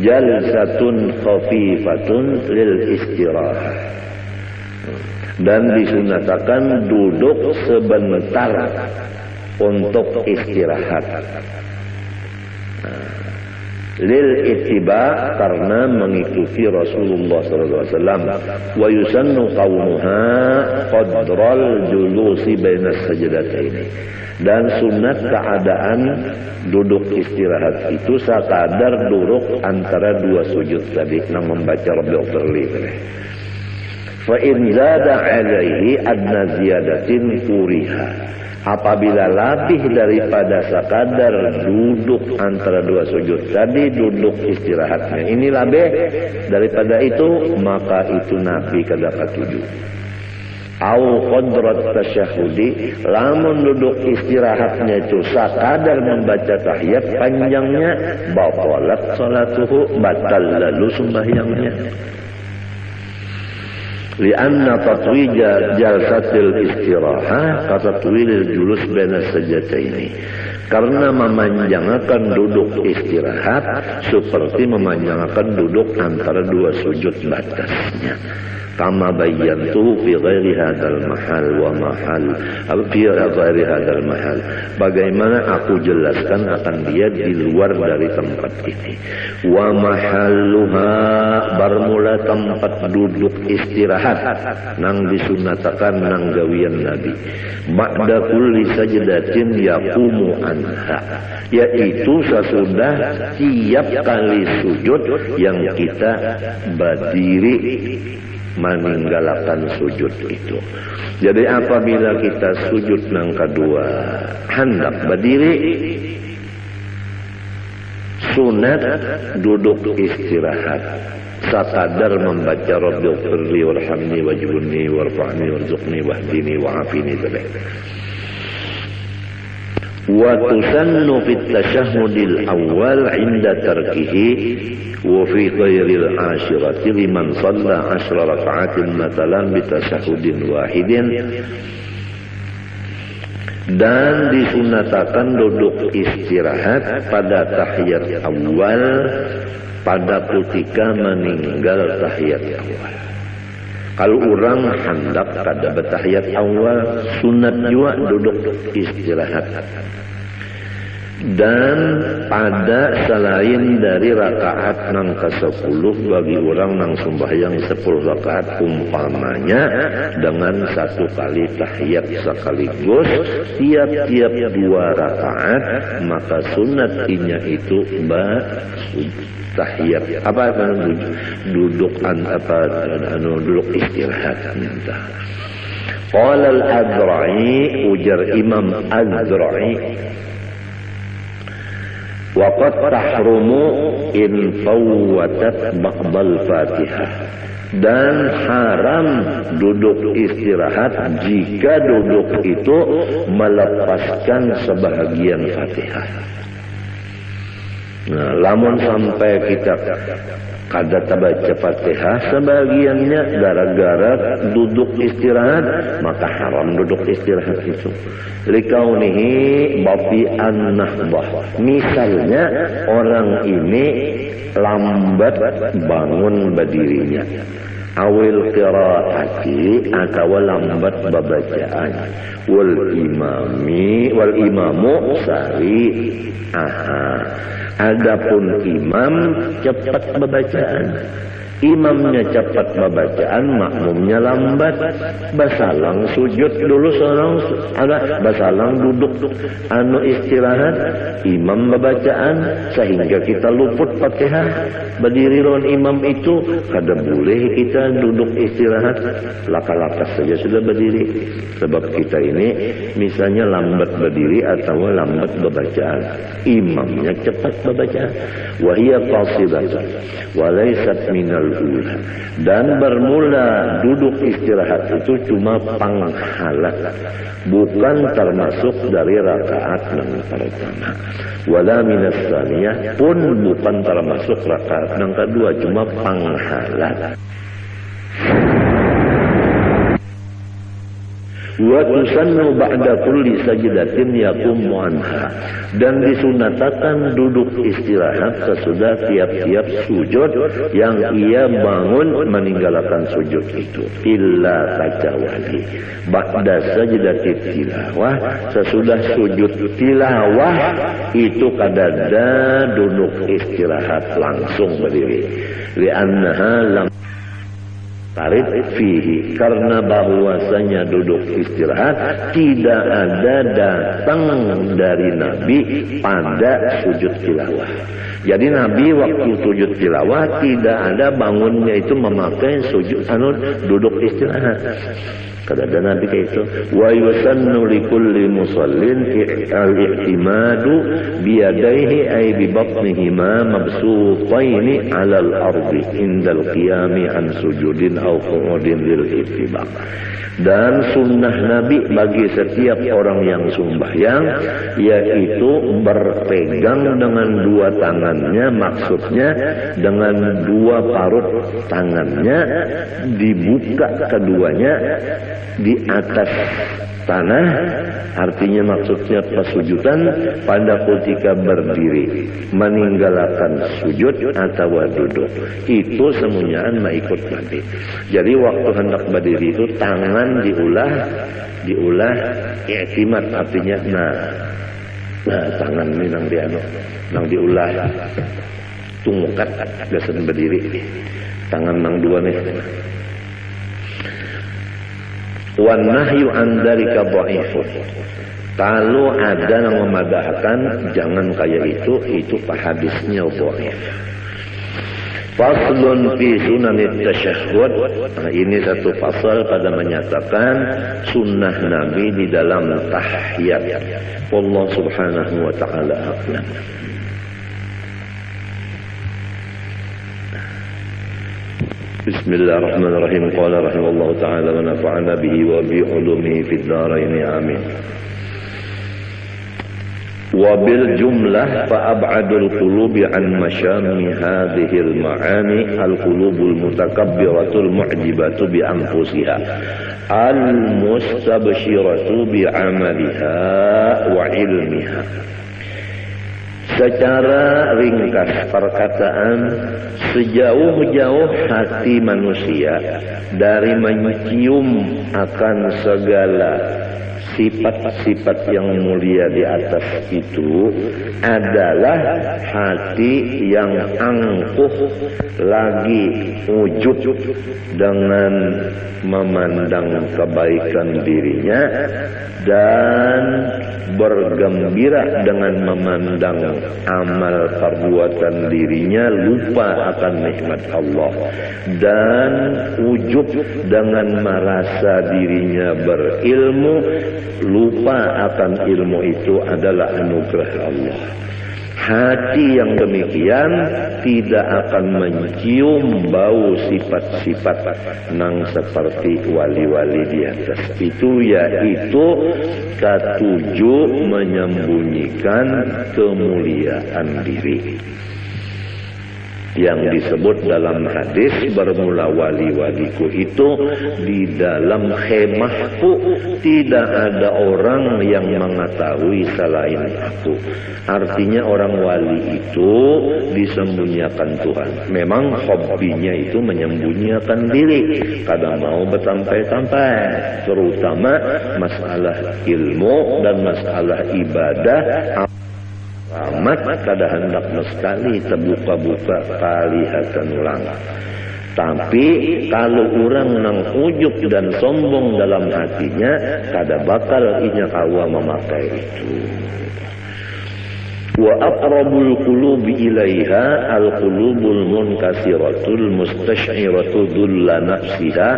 jalsatun khafifatun lil istirahah. Dan disunatakan duduk sebentar untuk istirahat. Lil ittiba karena mengikuti Rasulullah SAW. Wa yusannu qaumuha qadral julusi bainas sajdataini. Dan sunat keadaan duduk istirahat itu sekadar duduk antara dua sujud tadi nang membaca Rabbi ighfirli. Fa in zada alaihi adna ziyadatin kuriha. Apabila lebih daripada sekadar duduk antara dua sujud tadi duduk istirahatnya ini lebih daripada itu, maka itu Nabi kada katuju. Au qadrat tasyahudi, lamun duduk istirahatnya itu sekadar membaca tahiyat panjangnya, batalat salatuhu, batal lalu sembahyangnya. Lianna tatwija jalsatil istirahah katatwilil julus baina sajdataini. Karena memanjangkan duduk istirahat seperti memanjangkan duduk antara dua sujud batasnya. Kama bayyantu fi ghairi hadzal mahal wa mahal fi ghairi hadzal mahal. Bagaimana aku jelaskan akan dia di luar dari tempat ini. Wa mahalluha bermula tempat duduk istirahat nang disunatakan nang gawian Nabi. Ba'da kulli sajdatin yaqumu anha, yaitu sesudah tiap kali sujud yang kita berdiri meninggalkan sujud itu. Jadi apabila kita sujud nang kedua hendak berdiri, sunat duduk istirahat sekadar membaca Rabbi ighfirli warhamni wajburni warfa'ni warzuqni wahdini wa'afini tadi. Wa tusannu fit tasyahhudil awal 'inda tarkihi wa fi ghairil ashirati liman shalla 10 raka'atin matalan bi tasyahhudin wahidin. Dan disunatakan duduk istirahat pada tahiyat awal pada ketika meninggal tahiyat awal. Kalau orang hendak kada bertahiyat awal, sunat juga duduk istirahat. Dan pada selain dari rakaat nang ke-10 bagi orang nang sembahyang 10 rakaat umpamanya dengan 1 kali tahiyat sekaligus tiap-tiap 2 rakaat, maka sunatnya itu tahiyat duduk duduk istirahat. Qala al-Adra'i, ujar Imam Adra'i, waqad tahrumu in fawwatat ba'dal Fatihah, dan haram duduk istirahat jika duduk itu melepaskan sebahagian Fatihah. Nah, lamun sampai kita kada baca Fatihah sebagiannya gara-gara duduk istirahat, maka haram duduk istirahat itu. Likaunihi bafi'an nahbah. Misalnya orang ini lambat bangun berdirinya, awil qiraati atau lambat babacaan, wal imamu sari. Adapun imam cepat bacaan, Imamnya cepat bacaan, makmumnya lambat. Basalang sujud dulu seorang, ada basalang duduk istirahat, imam bacaan sehingga kita luput Fatihah. Berdiri lawan imam itu kada boleh kita duduk istirahat, lakas-lakas saja sudah berdiri. Sebab kita ini misalnya lambat berdiri atau lambat bacaan, imamnya cepat bacaan. Wa hiya qasidatun wa laysat minal ula. Dan bermula duduk istirahat itu cuma panghala, bukan termasuk dari rakaat yang pertama. Wala minas tsaniyah, pun bukan termasuk rakaat yang kedua, cuma panghala. Wa tusannu ba'da kulli sajdatin yaqumu anha, dan disunatakan duduk istirahat sesudah tiap-tiap sujud yang ia bangun meninggalkan sujud itu, illa kecuali ba'da sajdatit tilawah, sesudah sujud tilawah itu kadada duduk istirahat langsung berdiri, li'annaha lam tarid fihi, karena bahwasanya duduk istirahat tidak ada datang dari Nabi pada sujud tilawah. Jadi Nabi waktu sujud tilawah tidak ada bangunnya itu memakai sujud duduk istirahat. Kada ada Nabi kayak itu. Wa yusannu likulli musallin al-i'timadu biyadaihi ay bi batnihima mabsutaini 'ala al-ardi indal qiyami an sujudin aw qu'udin lil ittiba'. Dan sunnah Nabi bagi setiap orang yang sembahyang yaitu berpegang dengan dua tangannya, maksudnya dengan dua parut tangannya dibuka keduanya di atas tanah, artinya maksudnya pesujudan pada ketika berdiri meninggalkan sujud atau duduk itu semuanya ikut Nabi. Jadi waktu hendak berdiri itu tangan diulah i'timad, artinya nah tangan ini nang diulah tungkat gasan berdiri, tangan nang dua nih. Wan nahyu an dzalika dhaifun. Kalau ada yang memadahkan jangan kayak itu hadisnya dhaif. Faslun fi sunanit tasyahhud. Nah, ini satu pasal pada menyatakan sunnah Nabi di dalam tahiyat. Allah Subhanahu wa taala a'lam. Bismillahirrahmanirrahim. Qala rahimallahu ta'ala wa nafa'ana bihi wa bi ulumihi fid dharain amin. Wa bil jumlah fa ab'adul qulubi an masyami hadhihi al ma'ani al qulubul mutakabbiratul mu'jibatu bi anfusiha al mustabshiratu bi 'amaliha wa ilmiha. Secara ringkas perkataan, sejauh-jauh hati manusia dari mencium akan segala sifat-sifat yang mulia di atas itu adalah hati yang angkuh lagi wujud dengan memandang kebaikan dirinya dan bergembira dengan memandang amal perbuatan dirinya, lupa akan nikmat Allah, dan wujud dengan merasa dirinya berilmu, lupa akan ilmu itu adalah anugerah Allah. Hati yang demikian tidak akan mencium bau sifat-sifat nang seperti wali-wali di atas itu, yaitu ketujuh menyembunyikan kemuliaan diri yang disebut dalam hadis, bermula wali-waliku itu di dalam khemahku tidak ada orang yang mengetahui selain aku. Artinya orang wali itu disembunyikan Tuhan. Memang hobinya itu menyembunyikan diri, kadang mau bersampai-sampai, terutama masalah ilmu dan masalah ibadah. Amat kada hendak sekali terbuka-buka kalihatan ulang. Tapi kalau orang nang ujub dan sombong dalam hatinya, kada bakal inya kawa memakai itu. Wa aqrabul qulubi ilaiha al-qulubul munkasiratul mustash'iratu dhulla nafsiha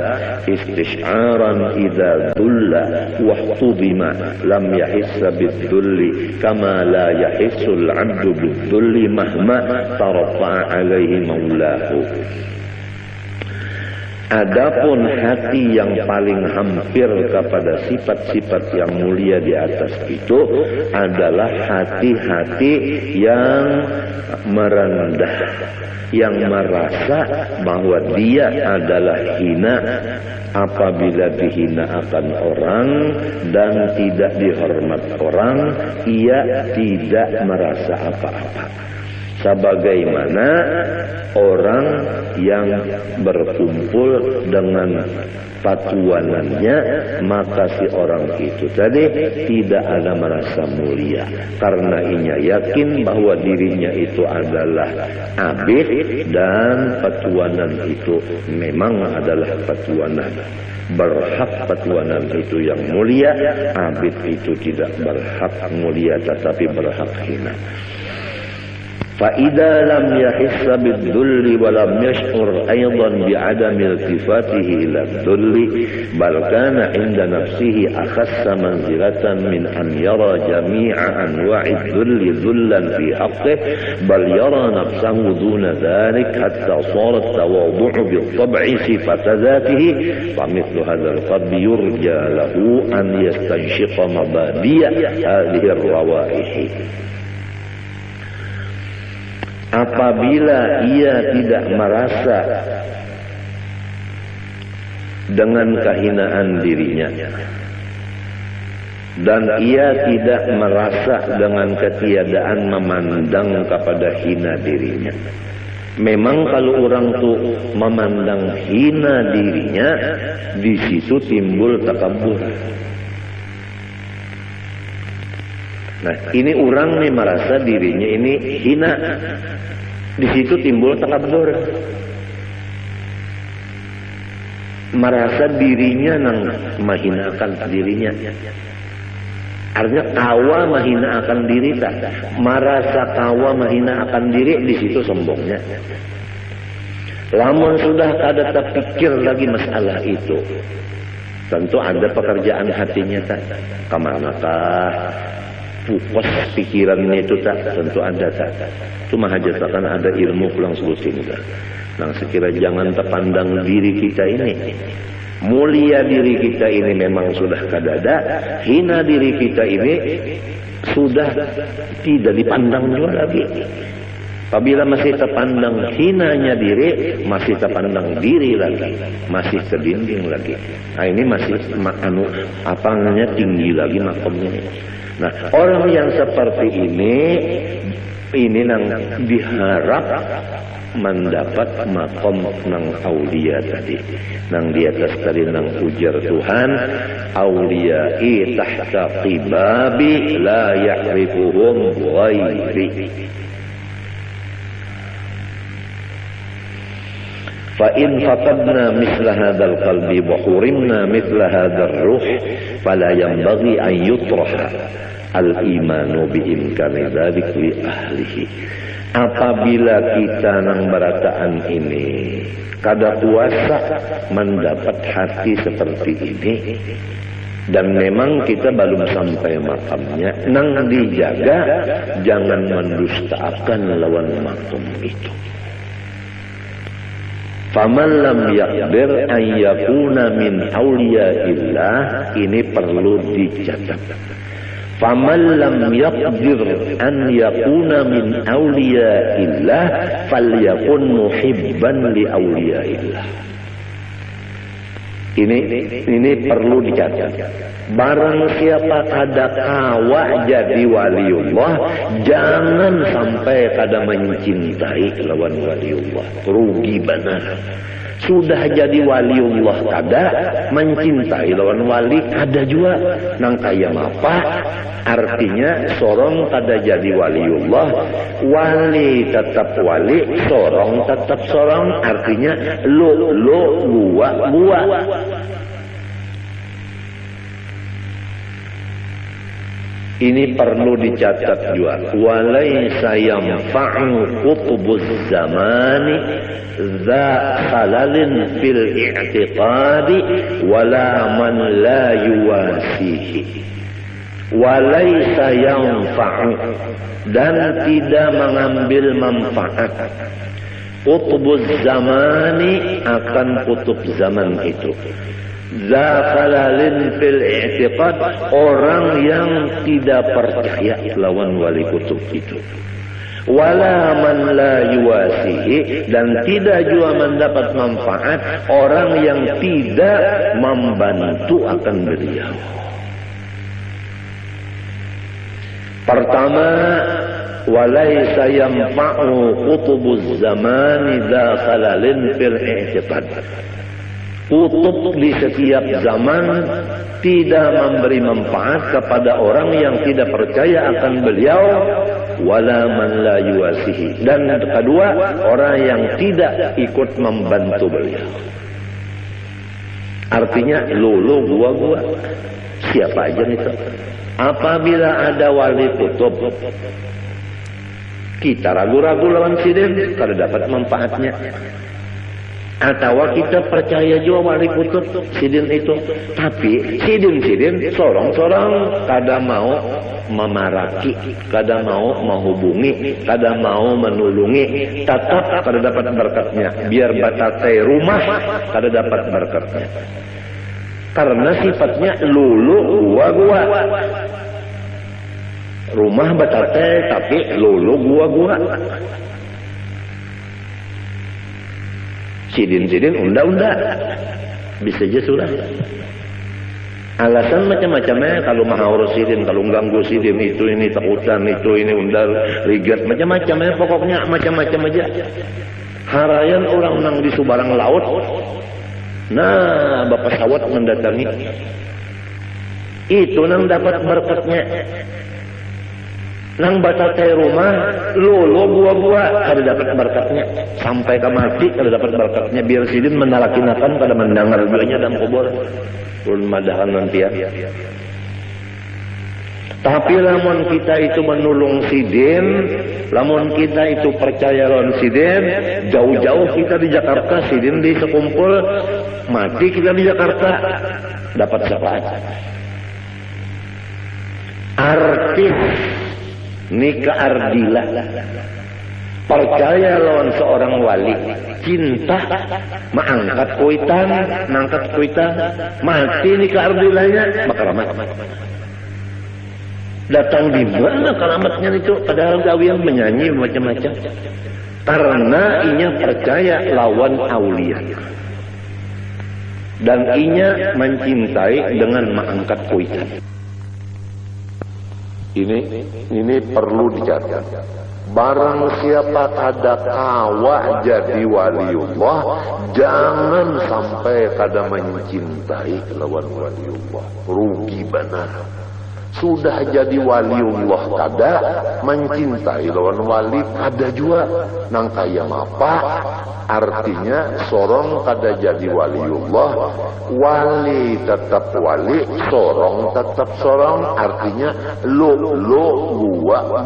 istish'aran idza dhulla wa bima lam yahissa bidhulli kama la yahissul 'abdu bidhulli mahma tarfa'a 'alaihi maulahu. Adapun hati yang paling hampir kepada sifat-sifat yang mulia di atas itu adalah hati-hati yang merendah, yang merasa bahwa dia adalah hina apabila dihina akan orang dan tidak dihormat orang, ia tidak merasa apa-apa. Sebagaimana orang yang berkumpul dengan patuanannya, maka si orang itu tadi tidak ada merasa mulia, karena inya yakin bahwa dirinya itu adalah abid dan patuanan itu memang adalah patuanan. Berhak patuanan itu yang mulia, abid itu tidak berhak mulia tetapi berhak hina. فإذا لم يحس بالذل ولم يشعر أيضا بعدم التفاته إلى الذل بل كان عند نفسه أخس منزلة من أن يرى جميع أنواع الذل ذلا في حقه بل يرى نفسه دون ذلك حتى صار التواضع بالطبع صفة ذاته فمثل هذا القلب يرجى له أن يستنشق مبادئ هذه الروائح. Apabila ia tidak merasa dengan kehinaan dirinya dan ia tidak merasa dengan ketiadaan memandang kepada hina dirinya. Memang kalau orang tuh memandang hina dirinya, di situ timbul takabur. Nah, ini orang nih merasa dirinya ini hina. Di situ timbul takabur. Merasa dirinya nang mahinakan dirinya. Artinya kawa mahinakan diri tak. Merasa kawa mahinakan diri, di situ sombongnya. Lamun sudah kada terpikir lagi masalah itu, tentu ada pekerjaan hatinya tak. Kemanakah pupos pikirannya itu tak, tentu ada tak. Cuma hajatakan ada ilmu pulang sebutin tak. Nah, sekira jangan terpandang diri kita ini. Mulia diri kita ini memang sudah kadada, hina diri kita ini sudah tidak dipandang juga lagi. Apabila masih terpandang hinanya diri, masih terpandang diri lagi, masih ke dinding lagi. Nah, ini masih apa namanya tinggi lagi makamnya. Nah, orang yang seperti ini nang diharap mendapat makom nang aulia tadi, nang di atas tadi nang ujar Tuhan, auliyai tahta qibabi la ya'rifuhum ghairi. فإن فقدنا مثل هذا القلب وحرمنا مثل هذا الروح فلا ينبغي أن يطرح الإيمان بإمكان ذلك لأهله. Apabila kita nang berataan ini kada kuasa mendapat hati seperti ini, dan memang kita belum sampai makamnya, nang dijaga jangan mendustakan lawan makam itu. Faman lam yaqdir an yakuna min auliyaillah, ini perlu dicatat. Faman lam yaqdir an yakuna min auliyaillah falyakun muhibban li auliyaillah. Ini perlu dicatat. Barang siapa kada kawa jadi waliullah, jangan sampai kada mencintai lawan waliullah. Rugi benar. Sudah jadi waliullah kada, mencintai lawan wali kada juga. Nang kaya apa? Artinya sorong kada jadi waliullah, wali tetap wali, sorong tetap sorong. Artinya lo gua. Ini perlu dicatat juga. Walaysa yanfa'u qutbuz zamani za khalalin fil i'tiqadi wala man la yuwasihi. Walaysa yanfa'u, dan tidak mengambil manfaat. Qutbuz zamani, akan kutub zaman itu. Zakhalalin fil i'tiqad, orang yang tidak percaya lawan wali kutub itu. Wala man la yuwasihi, dan tidak juga mendapat manfaat orang yang tidak membantu akan beliau. Pertama, walaysa yanfa'u qutubuz zamani zakhalalin fil i'tiqad. Kutub di setiap zaman tidak memberi manfaat kepada orang yang tidak percaya akan beliau, wala man la yuwasihi, dan kedua, orang yang tidak ikut membantu beliau. Artinya lulu gua siapa aja itu. Apabila ada wali kutub, kita ragu-ragu lawan sidin, kada dapat manfaatnya. Atau kita percaya juga wali kutub sidin itu, tapi sidin sorong-sorong kada mau memaraki, kada mau menghubungi, kada mau menulungi, tetap kada dapat berkatnya. Biar batatai rumah kada dapat berkatnya, karena sifatnya lulu gua. Rumah batatai tapi lulu gua. Sidin unda bisa aja surah. Alasan macam-macamnya, kalau mahaurus sidin, kalau ganggu sidin itu, ini takutan itu, ini undar rigat, macam-macamnya, pokoknya macam-macam aja. Harayan orang nang di subarang laut, nah bapak sawat mendatangi, itu nang dapat berkatnya. Nang batatai rumah, lolo gua kada dapat berkatnya. Sampai ke mati kada dapat berkatnya. Biar sidin menalakinakan kada mendengar duanya dalam kubur. Ulun madahan nanti ya. Tapi lamun kita itu menulung sidin, lamun kita itu percaya lawan sidin, jauh-jauh kita di Jakarta, sidin di sekumpul, mati kita di Jakarta, dapat syafaat. Artis nikah ardilah, percaya lawan seorang wali, cinta, mengangkat kuitan, mati nikah ardilahnya, makaramat. Datang di mana keramatnya itu? Padahal gawian menyanyi macam-macam. Karena inya percaya lawan aulia, dan inya mencintai dengan mengangkat kuitan. Ini perlu dicatat. Barang siapa kada kawa jadi waliullah, jangan sampai kada mencintai lawan waliullah. Rugi benar. Sudah jadi waliullah kada, mencintai lawan wali kada juga. Nang kaya apa? Artinya sorong kada jadi waliullah, wali tetap wali, sorong tetap sorong. Artinya lo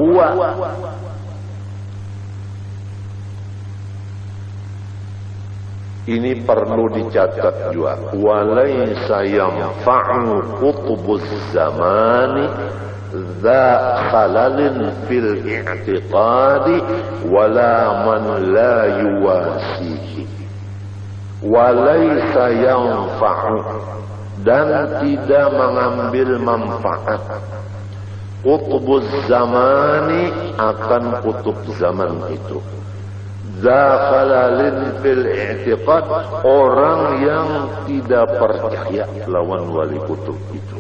gua. Ini perlu dicatat juga. Walaysa yanfa'u qutbuz zamani za khalalin fil i'tiqadi wala man la yuwasihi. Walaysa yanfa'u, dan tidak mengambil manfaat. Qutbuz zamani, akan kutub zaman itu. Zakhalalin fil i'tiqad, orang yang tidak percaya lawan wali kutub itu.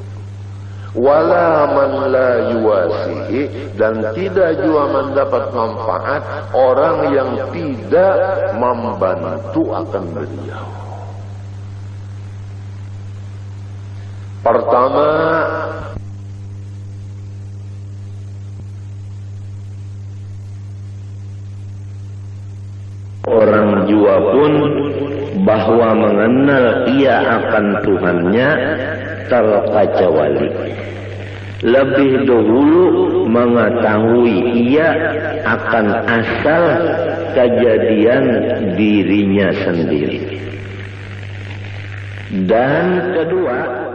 Wala man la yuwasihi, dan tidak juga mendapat manfaat orang yang tidak membantu akan beliau. Pertama, orang jua pun bahwa mengenal ia akan Tuhannya terkacauali. Lebih dahulu mengetahui ia akan asal kejadian dirinya sendiri. Dan kedua,